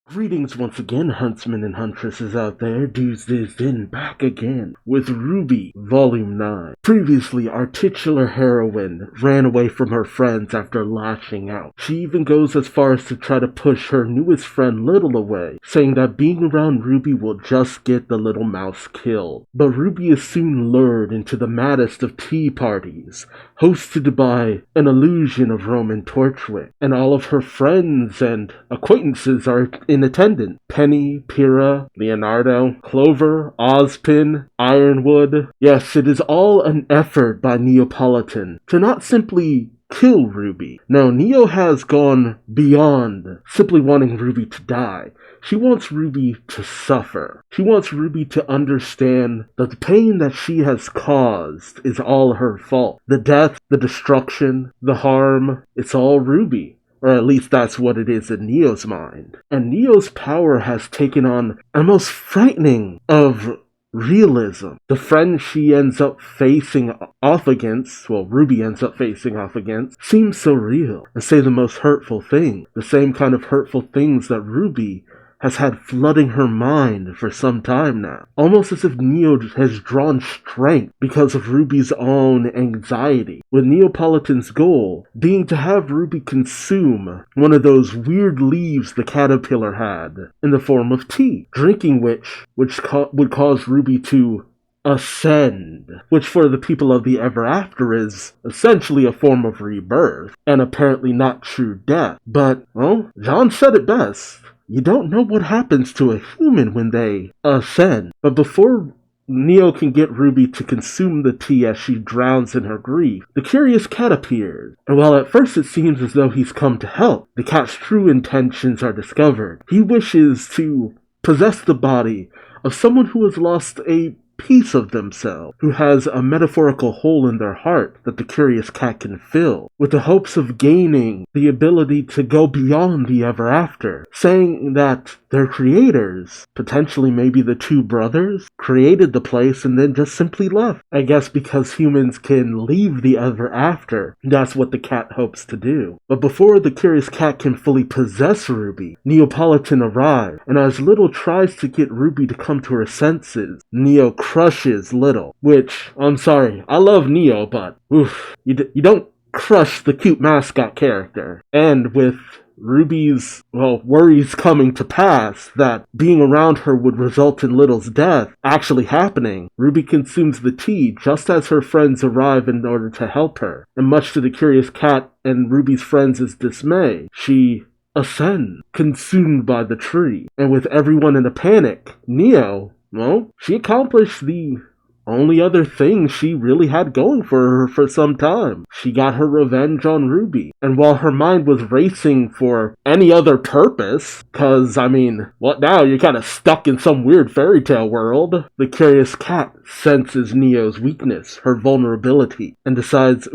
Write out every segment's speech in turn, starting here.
Greetings once again, huntsmen and huntresses out there. Duuz-Diz-Din back again with Rwby, Volume 9. Previously, our titular heroine ran away from her friends after lashing out. She even goes as far as to try to push her newest friend Little away, saying that being around Rwby will just get the little mouse killed. But Rwby is soon lured into the maddest of tea parties, hosted by an illusion of Roman Torchwick, and all of her friends and acquaintances are in attendance. Penny, Pyrrha, Leonardo, Clover, Ozpin, Ironwood. Yes, it is all an effort by Neapolitan to not simply kill Rwby. Now, Neo has gone beyond simply wanting Rwby to die. She wants Rwby to suffer. She wants Rwby to understand that the pain that she has caused is all her fault. The death, the destruction, the harm, it's all Rwby. Or at least that's what it is in Neo's mind. And Neo's power has taken on a most frightening of realism. The friend she ends up facing off against, well, Rwby ends up facing off against, seems so real and say the most hurtful thing. The same kind of hurtful things that Rwby has had flooding her mind for some time now. Almost as if Neo has drawn strength because of Rwby's own anxiety, with Neapolitan's goal being to have Rwby consume one of those weird leaves the caterpillar had in the form of tea, drinking which would cause Rwby to ascend, which for the people of the ever after is essentially a form of rebirth, and apparently not true death. But, well, John said it best. You don't know what happens to a human when they ascend. But before Neo can get Rwby to consume the tea as she drowns in her grief, the curious cat appears. And while at first it seems as though he's come to help, the cat's true intentions are discovered. He wishes to possess the body of someone who has lost a piece of themselves, who has a metaphorical hole in their heart that the curious cat can fill, with the hopes of gaining the ability to go beyond the ever after, saying that their creators, potentially maybe the two brothers, created the place and then just simply left. I guess because humans can leave the ever after, that's what the cat hopes to do. But before the curious cat can fully possess Rwby, Neapolitan arrives, and as Little tries to get Rwby to come to her senses, Neo crushes Little, which, I'm sorry, I love Neo, but oof, you don't crush the cute mascot character. And with Rwby's, worries coming to pass that being around her would result in Little's death actually happening, Rwby consumes the tea just as her friends arrive in order to help her. And much to the curious cat and Rwby's friends' dismay, she ascends, consumed by the tree. And with everyone in a panic, Neo, she accomplished the only other thing she really had going for her for some time. She got her revenge on Rwby. And while her mind was racing for any other purpose, cause, what now? You're kinda stuck in some weird fairy tale world. The curious cat senses Neo's weakness, her vulnerability, and decides,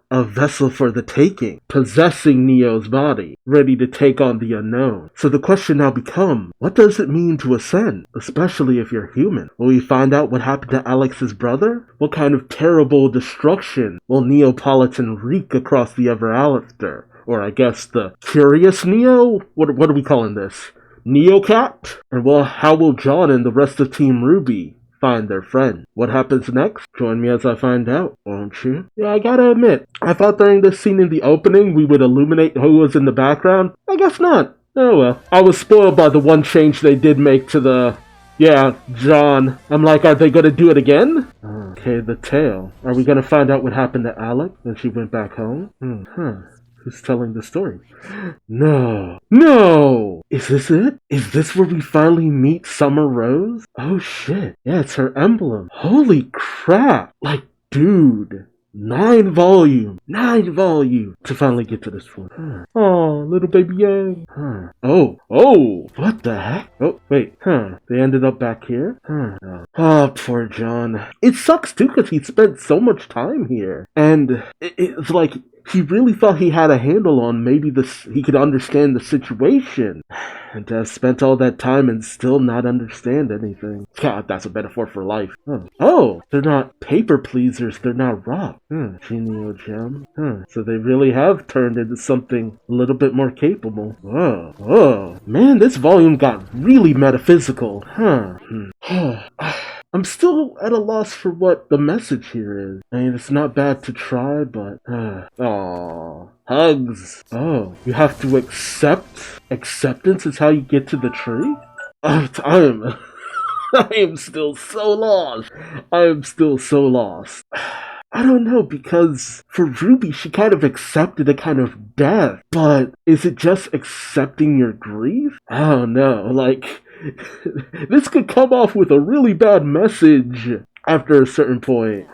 a vessel for the taking, possessing Neo's body, ready to take on the unknown. So the question now becomes, what does it mean to ascend, especially if you're human? Will we find out what happened to Alex's brother? What kind of terrible destruction will Neapolitan wreak across the ever after? Or I guess the curious Neo? What are we calling this? Neocat? And well, how will John and the rest of Team Rwby find their friend? What happens next? Join me as I find out, won't you? Yeah, I gotta admit, I thought during this scene in the opening we would illuminate who was in the background. I guess not. Oh well. I was spoiled by the one change they did make to the... Yeah, John. I'm like, are they gonna do it again? Okay, the tale. Are we gonna find out what happened to Alec when she went back home? Who's telling the story? No! Is this it? Is this where we finally meet Summer Rose? Oh shit. Yeah, it's her emblem. Holy crap. Like, dude. 9 volumes to finally get to this one. Oh, little baby Yang. Oh, what the heck? Oh, wait, they ended up back here? Oh, poor John. It sucks too because he spent so much time here. And it's like, he really thought he had a handle on maybe he could understand the situation. And to have spent all that time and still not understand anything. God, that's a metaphor for life. Huh. Oh, they're not paper pleasers, they're not rock. Genio gem. So they really have turned into something a little bit more capable. Whoa, whoa. Man, this volume got really metaphysical. I'm still at a loss for what the message here is. I mean, it's not bad to try, but... Aww. Hugs. Oh, you have to accept? Acceptance is how you get to the tree? Oh, I am still so lost. I am still so lost. I don't know, because for Rwby, she kind of accepted a kind of death, but is it just accepting your grief? I don't know, like, this could come off with a really bad message after a certain point.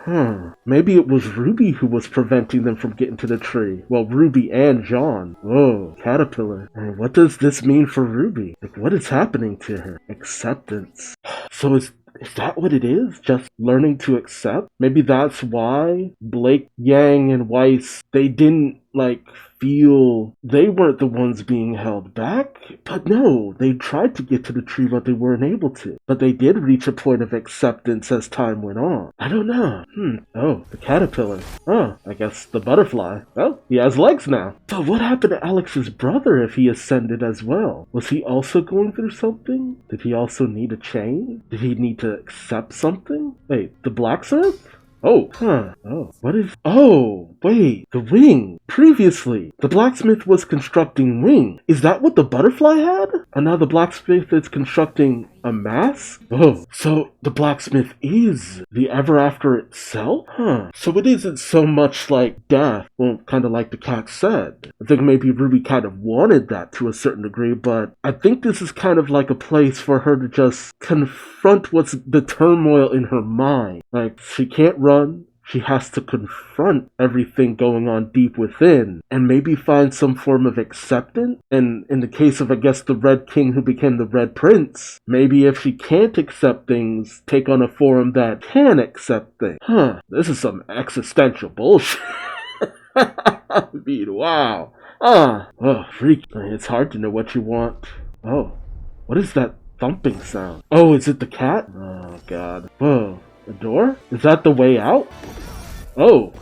Maybe it was Rwby who was preventing them from getting to the tree. Well, Rwby and John. Whoa, caterpillar. And what does this mean for Rwby? Like, what is happening to her? Acceptance. So is that what it is? Just learning to accept? Maybe that's why Blake, Yang, and Weiss, they didn't, like, feel they weren't the ones being held back. But no, they tried to get to the tree, but they weren't able to. But they did reach a point of acceptance as time went on. I don't know. Oh, the caterpillar. Oh, I guess the butterfly. Oh, he has legs now. But what happened to Alex's brother if he ascended as well? Was he also going through something? Did he also need a change? Did he need to accept something? Wait, the blacksmith? Oh, oh, what is... Oh, wait, the wing. Previously, the blacksmith was constructing wing. Is that what the butterfly had? And now the blacksmith is constructing a mask? Oh, so the blacksmith is the ever after itself? So it isn't so much like death, well, kind of like the cat said. I think maybe Rwby kind of wanted that to a certain degree, but I think this is kind of like a place for her to just confront what's the turmoil in her mind. Like, she can't run. She has to confront everything going on deep within and maybe find some form of acceptance. And in the case of, I guess, the Red King who became the Red Prince, maybe if she can't accept things, take on a form that can accept things. This is some existential bullshit. I mean, wow. Oh, freak. It's hard to know what you want. Oh, what is that thumping sound? Oh, is it the cat? Oh, God. Whoa. The door? Is that the way out? Oh.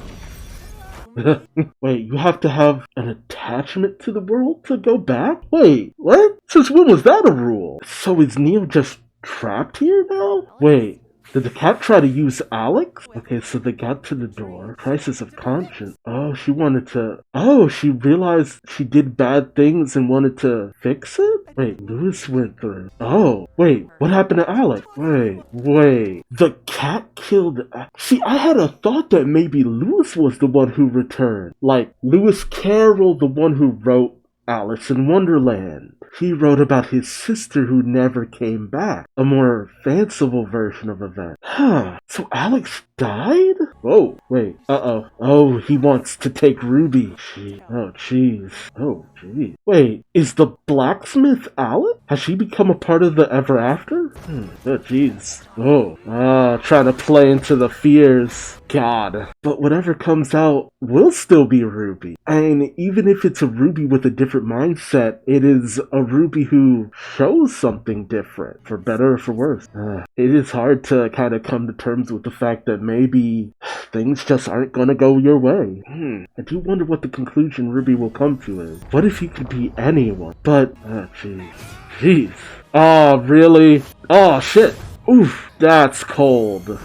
Wait, you have to have an attachment to the world to go back? Wait, what? Since when was that a rule? So is Neo just trapped here now? Wait, did the cat try to use Alex? Okay, so they got to the door. Crisis of conscience. Oh, she wanted to... Oh, she realized she did bad things and wanted to fix it? Wait, Lewis went through. Oh, wait, what happened to Alex? Wait. The cat killed... See, I had a thought that maybe Lewis was the one who returned. Like, Lewis Carroll, the one who wrote Alice in Wonderland. He wrote about his sister who never came back. A more fanciful version of events. So Alex died? Whoa, wait, Oh, he wants to take Rwby. Oh, jeez. Wait, is the blacksmith Alex? Has she become a part of the Ever After? Oh, jeez. Trying to play into the fears. God. But whatever comes out will still be Rwby. And even if it's a Rwby with a different mindset, it is a Rwby who shows something different, for better or for worse. It is hard to kind of come to terms with the fact that maybe things just aren't gonna go your way. I do wonder what the conclusion Rwby will come to is. What if he could be anyone? But, jeez. Oh, really? Oh, shit. Oof, that's cold.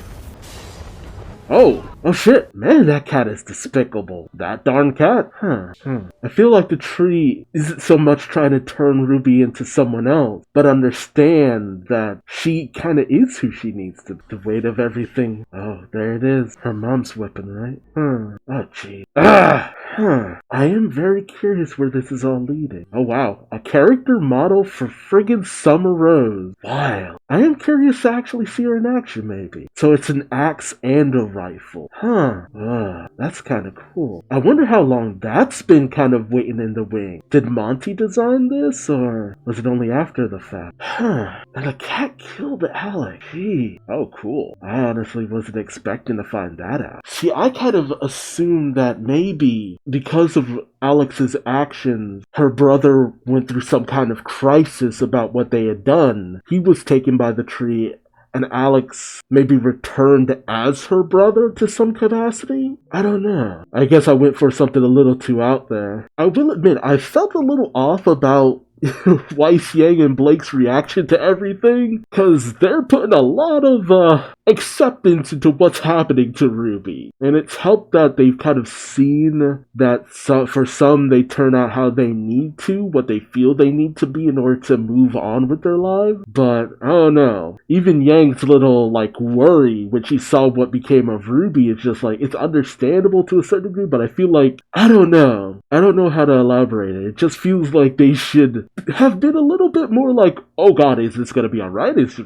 Oh shit, man, that cat is despicable. That darn cat? I feel like the tree isn't so much trying to turn Rwby into someone else, but understand that she kind of is who she needs to. The weight of everything. Oh, there it is. Her mom's weapon, right? Oh, jeez. I am very curious where this is all leading. Oh, wow. A character model for friggin' Summer Rose. Wild. I am curious to actually see her in action, maybe. So it's an axe and a rifle. That's kind of cool. I wonder how long that's been kind of waiting in the wing. Did Monty design this, or was it only after the fact? And a cat killed Alex. Gee. Oh, cool. I honestly wasn't expecting to find that out. See, I kind of assumed that maybe because of Alex's actions, her brother went through some kind of crisis about what they had done. He was taken by the tree, and Alex maybe returned as her brother to some capacity? I don't know. I guess I went for something a little too out there. I will admit, I felt a little off about Weiss, Yang, and Blake's reaction to everything, because they're putting a lot of acceptance into what's happening to Rwby. And it's helped that they've kind of seen that for some they turn out how they need to, what they feel they need to be in order to move on with their lives. But I don't know. Even Yang's little worry when she saw what became of Rwby is just it's understandable to a certain degree, but I feel like I don't know how to elaborate it. It just feels like they should have been a little bit more oh god, is this gonna be alright? Is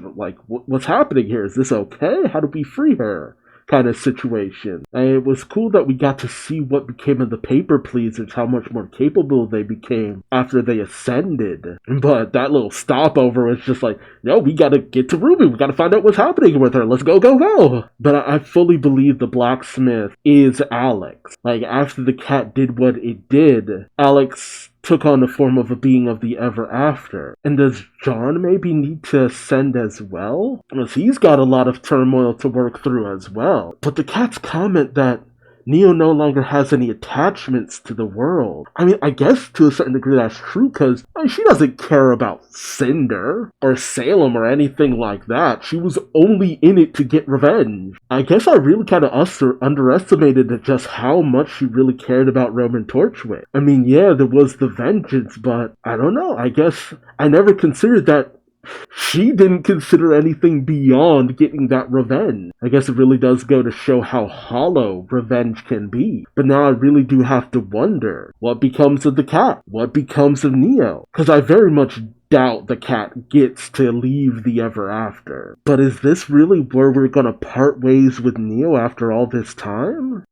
what's happening here? Is this okay? How do we free her? Kind of situation. And it was cool that we got to see what became of the paper pleasers, how much more capable they became after they ascended. But that little stopover was just yo, we gotta get to Rwby. We gotta find out what's happening with her. Let's go, go, go. But I fully believe the blacksmith is Alex. After the cat did what it did, Alex took on the form of a being of the ever after. And does John maybe need to ascend as well? Because he's got a lot of turmoil to work through as well. But the cat's comment that Neo no longer has any attachments to the world. I mean, I guess to a certain degree that's true, because she doesn't care about Cinder or Salem or anything like that. She was only in it to get revenge. I guess I really kind of underestimated just how much she really cared about Roman Torchwick. I mean, yeah, there was the vengeance, but I don't know. I guess I never considered that she didn't consider anything beyond getting that revenge. I guess it really does go to show how hollow revenge can be. But now I really do have to wonder, what becomes of the cat? What becomes of Neo? Because I very much doubt the cat gets to leave the ever after. But is this really where we're gonna part ways with Neo after all this time?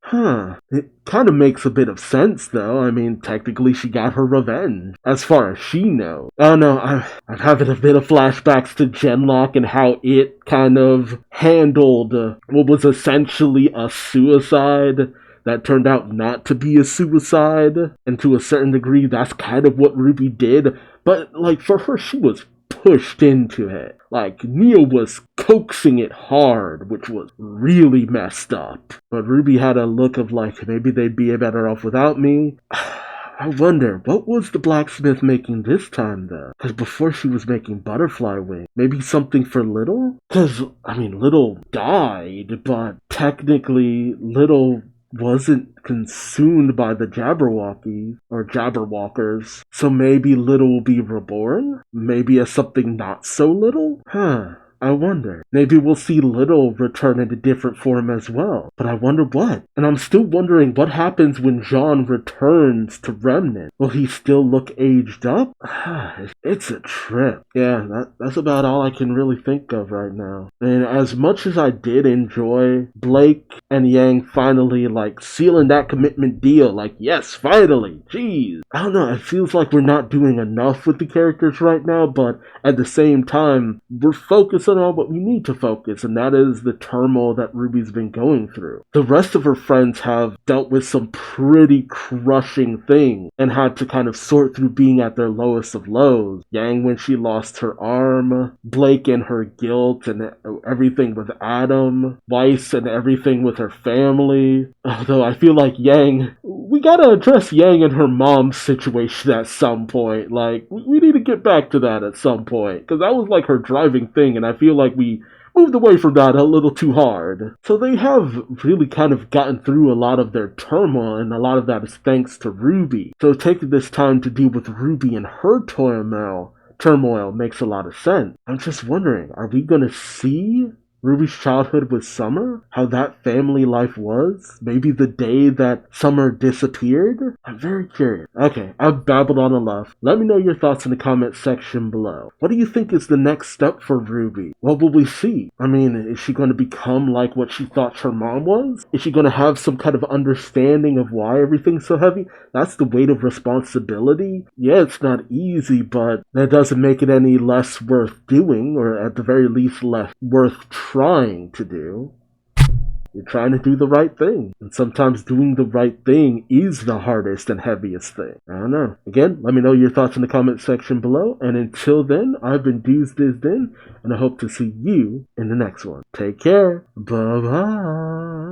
It kind of makes a bit of sense though. I mean, technically she got her revenge, as far as she knows. I don't know, I'm having a bit of flashbacks to Genlock and how it kind of handled what was essentially a suicide that turned out not to be a suicide. And to a certain degree, that's kind of what Rwby did. But, for her, she was pushed into it. Neo was coaxing it hard, which was really messed up. But Rwby had a look of, maybe they'd be better off without me. I wonder, what was the blacksmith making this time, though? Because before she was making butterfly wings. Maybe something for Little? Because, Little died, but technically, Little wasn't consumed by the Jabberwockies or Jabberwalkers, so maybe Little will be reborn? Maybe as something not so little? I wonder. Maybe we'll see Little return in a different form as well. But I wonder what? And I'm still wondering what happens when Jean returns to Remnant. Will he still look aged up? It's a trip. Yeah, that's about all I can really think of right now. And as much as I did enjoy Blake and Yang finally sealing that commitment deal, yes, finally, jeez. I don't know, it feels like we're not doing enough with the characters right now, but at the same time, we're focused on what we need to focus, and that is the turmoil that Ruby's been going through. The rest of her friends have dealt with some pretty crushing things and had to kind of sort through being at their lowest of lows. Yang when she lost her arm, Blake and her guilt and everything with Adam, Weiss and everything with her family. Although I feel like Yang, we gotta address Yang and her mom's situation at some point. We need to get back to that at some point, because that was her driving thing, and I feel like we moved away from that a little too hard. So they have really kind of gotten through a lot of their turmoil, and a lot of that is thanks to Rwby. So taking this time to deal with Rwby and her turmoil makes a lot of sense. I'm just wondering, are we gonna see Ruby's childhood with Summer? How that family life was? Maybe the day that Summer disappeared? I'm very curious. Okay, I've babbled on enough. Let me know your thoughts in the comment section below. What do you think is the next step for Rwby? What will we see? Is she going to become like what she thought her mom was? Is she going to have some kind of understanding of why everything's so heavy? That's the weight of responsibility. Yeah, it's not easy, but that doesn't make it any less worth doing, or at the very least less worth trying to do. You're trying to do the right thing. And sometimes doing the right thing is the hardest and heaviest thing. I don't know. Again, let me know your thoughts in the comment section below. And until then, I've been Duuz-Diz-Din, and I hope to see you in the next one. Take care. Bye-bye.